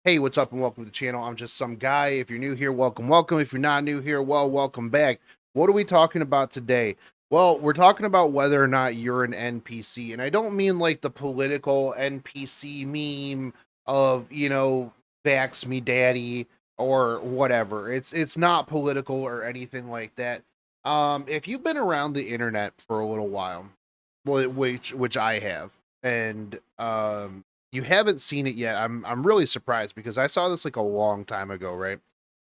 Hey, what's up and welcome to the channel. I'm just some guy. If you're new here, welcome, welcome. If you're not new here, well, welcome back. What are we talking about today? Well, we're talking about whether or not you're an NPC. And I don't mean like the political NPC meme of, vax me daddy or whatever. It's not political or anything like that. If you've been around the internet for a little while, which I have, and you haven't seen it yet. I'm really surprised because I saw this like a long time ago, right?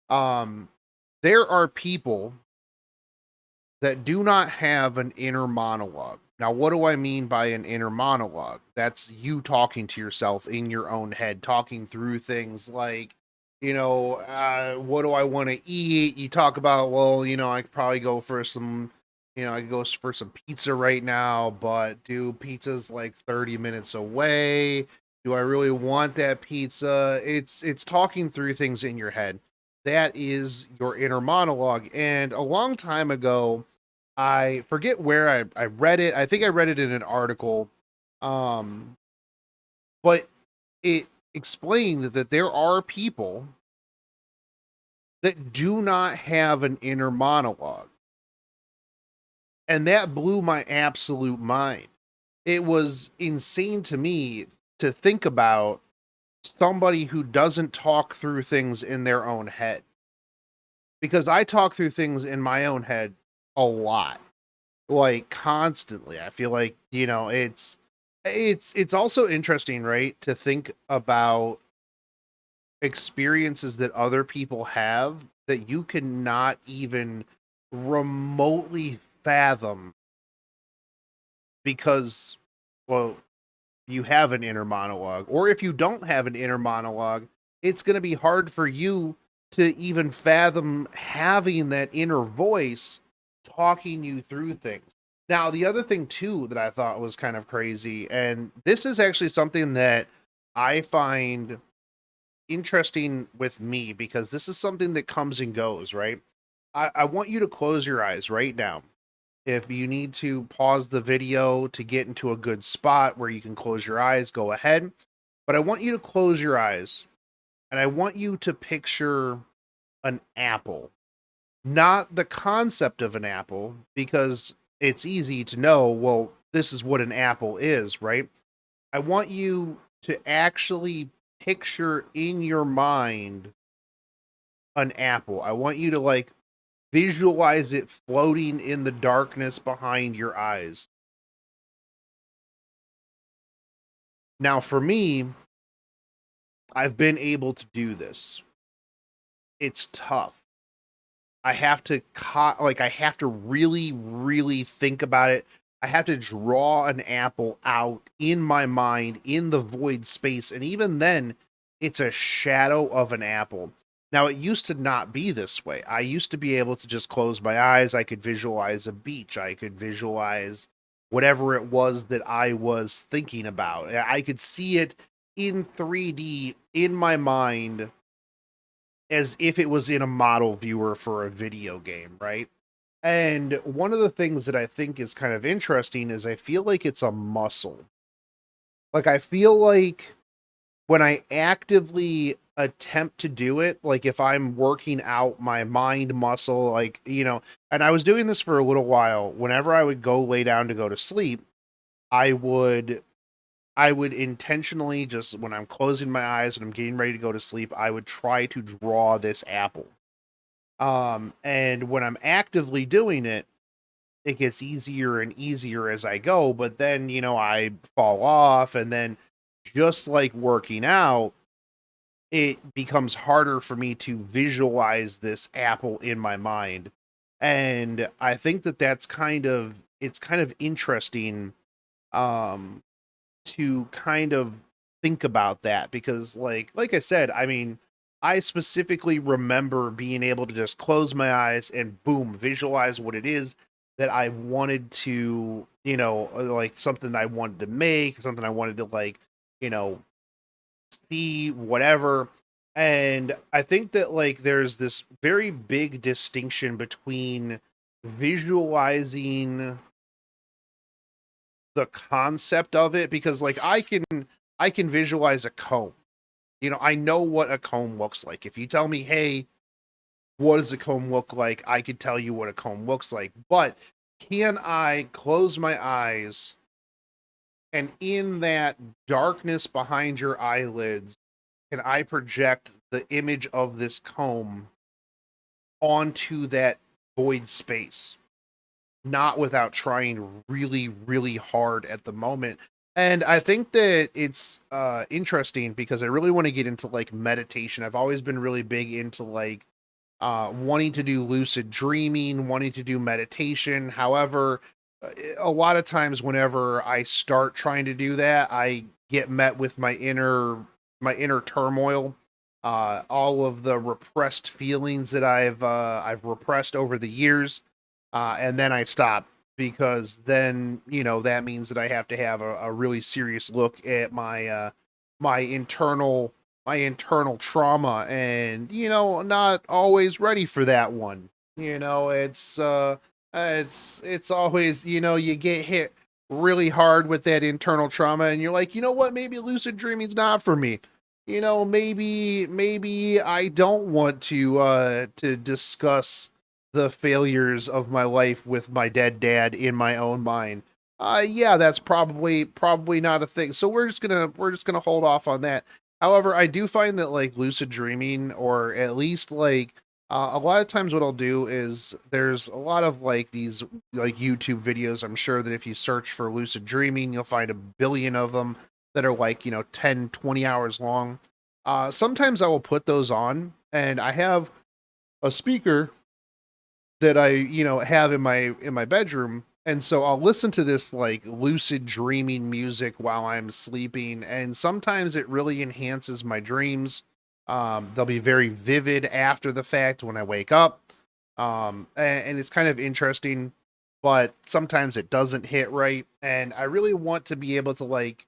Um there are people that do not have an inner monologue. Now, what do I mean by an inner monologue? That's you talking to yourself in your own head, talking through things like, what do I want to eat? You talk about, well, I could probably go for some, I could go for some pizza right now, but do pizza's like 30 minutes away? Do I really want that pizza? It's talking through things in your head. That is your inner monologue. And a long time ago, I forget where I read it. I think I read it in an article. Um, but it explained that there are people that do not have an inner monologue. And that blew my absolute mind. It was insane to me to think about somebody who doesn't talk through things in their own head. Because I talk through things in my own head a lot, like constantly. I feel like, it's also interesting, right, to think about experiences that other people have that you cannot even remotely fathom because, well, you have an inner monologue. Or if you don't have an inner monologue, it's going to be hard for you to even fathom having that inner voice talking you through things. Now, the other thing too that I thought was kind of crazy, and this is actually something that I find interesting with me because this is something that comes and goes, right? I want you to close your eyes right now. If you need to pause the video to get into a good spot where you can close your eyes, go ahead. But I want you to close your eyes and I want you to picture an apple, not the concept of an apple, because it's easy to know, well, this is what an apple is, right? I want you to actually picture in your mind an apple. I want you to like visualize it floating in the darkness behind your eyes. Now, for me, I've been able to do this. It's tough. I have to I have to really, really think about it. I have to draw an apple out in my mind in the void space, and even then, it's a shadow of an apple. Now, it used to not be this way. I used to be able to just close my eyes. I could visualize a beach. I could visualize whatever it was that I was thinking about. I could see it in 3D in my mind as if it was in a model viewer for a video game, right? And one of the things that I think is kind of interesting is I feel like it's a muscle. Like, I feel like when I actively attempt to do it, like if I'm working out my mind muscle, like, and I was doing this for a little while, whenever I would go lay down to go to sleep, I would I would intentionally just when I'm closing my eyes and I'm getting ready to go to sleep, I would try to draw this apple. And when I'm actively doing it, it gets easier and easier as I go, but then, I fall off and then just like working out, it becomes harder for me to visualize this apple in my mind. And I think that it's kind of interesting um to kind of think about that because like I said, I mean, I specifically remember being able to just close my eyes and boom, visualize what it is that I wanted to, like something I wanted to make, something I wanted to like, you know, see whatever. And I think that like there's this very big distinction between visualizing the concept of it because like I can visualize a comb, I know what a comb looks like. If you tell me, hey, what does a comb look like? I could tell you what a comb looks like. But can I close my eyes and in that darkness behind your eyelids, can I project the image of this comb onto that void space? Not without trying really, really hard at the moment. And I think that it's interesting because I really want to get into like meditation. I've always been really big into like wanting to do lucid dreaming, wanting to do meditation. However, a lot of times whenever I start trying to do that, I get met with my inner turmoil, all of the repressed feelings that I've repressed over the years, and then I stop because then that means that I have to have a really serious look at my internal my internal trauma, and not always ready for that one. It's always, you get hit really hard with that internal trauma and you're like, what, maybe lucid dreaming's not for me. Maybe I don't want to discuss the failures of my life with my dead dad in my own mind. Yeah, that's probably not a thing. So we're just gonna hold off on that. However, I do find that like lucid dreaming, or at least like a lot of times what I'll do is there's a lot of like these like YouTube videos. I'm sure that if you search for lucid dreaming, you'll find a billion of them that are like, 10, 20 hours long. Sometimes I will put those on and I have a speaker that I, have in my bedroom. And so I'll listen to this like lucid dreaming music while I'm sleeping, and sometimes it really enhances my dreams. They'll be very vivid after the fact when I wake up. And it's kind of interesting, but sometimes it doesn't hit right. And I really want to be able to like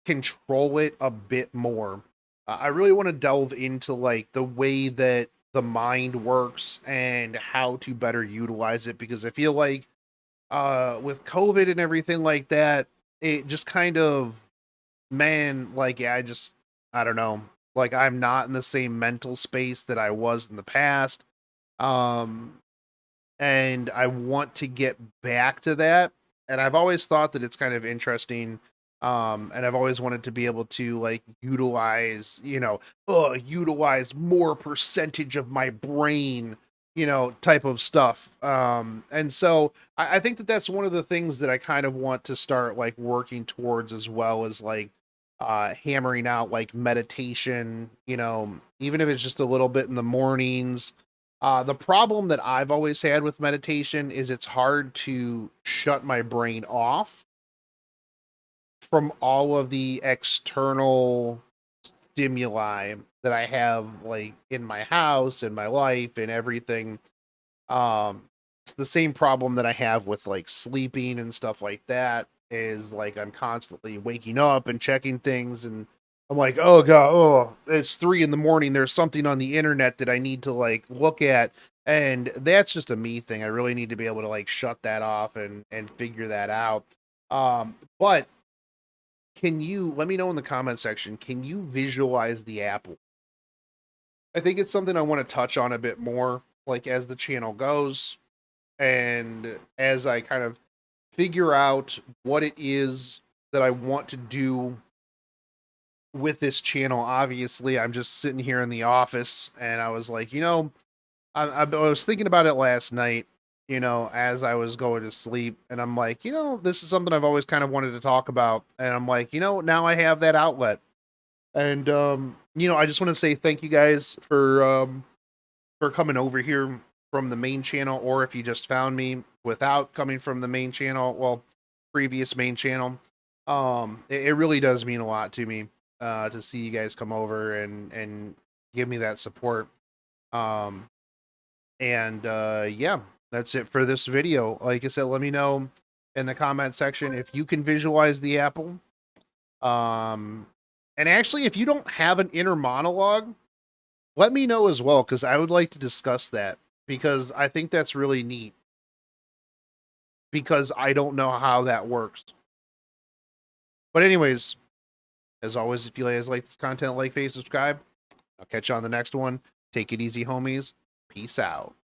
control it a bit more. I really want to delve into like the way that the mind works and how to better utilize it, because I feel like with COVID and everything like that, it just kind of, man, like, yeah, I don't know, like I'm not in the same mental space that I was in the past. Um and I want to get back to that. And I've always thought that it's kind of interesting. And I've always wanted to be able to like utilize more percentage of my brain, type of stuff. And so I think that that's one of the things that I kind of want to start like working towards, as well as like hammering out like meditation, even if it's just a little bit in the mornings. The problem that I've always had with meditation is it's hard to shut my brain off from all of the external stimuli that I have like in my house, in my life, and everything. It's the same problem that I have with like sleeping and stuff like that, is like I'm constantly waking up and checking things, and I'm like, oh god, oh, it's 3 in the morning. There's something on the internet that I need to like look at. And that's just a me thing. I really need to be able to like shut that off and figure that out. But can you let me know in the comment section, can you visualize the apple? I think it's something I want to touch on a bit more, like as the channel goes, and as I kind of figure out what it is that I want to do with this channel. Obviously, I'm just sitting here in the office, and I was like, I was thinking about it last night, as I was going to sleep, and I'm like, this is something I've always kind of wanted to talk about, and I'm like, now I have that outlet. And I just want to say thank you guys for coming over here from the main channel, or if you just found me without coming from the main channel, well, previous main channel. It really does mean a lot to me to see you guys come over and give me that support. Um, and yeah, that's it for this video. Like I said, let me know in the comment section if you can visualize the apple. Um, and actually, if you don't have an inner monologue, let me know as well, because I would like to discuss that, because I think that's really neat, because I don't know how that works. But anyways, As always, if you guys like this content, like, favorite, subscribe. I'll catch you on the next one. Take it easy, homies. Peace out.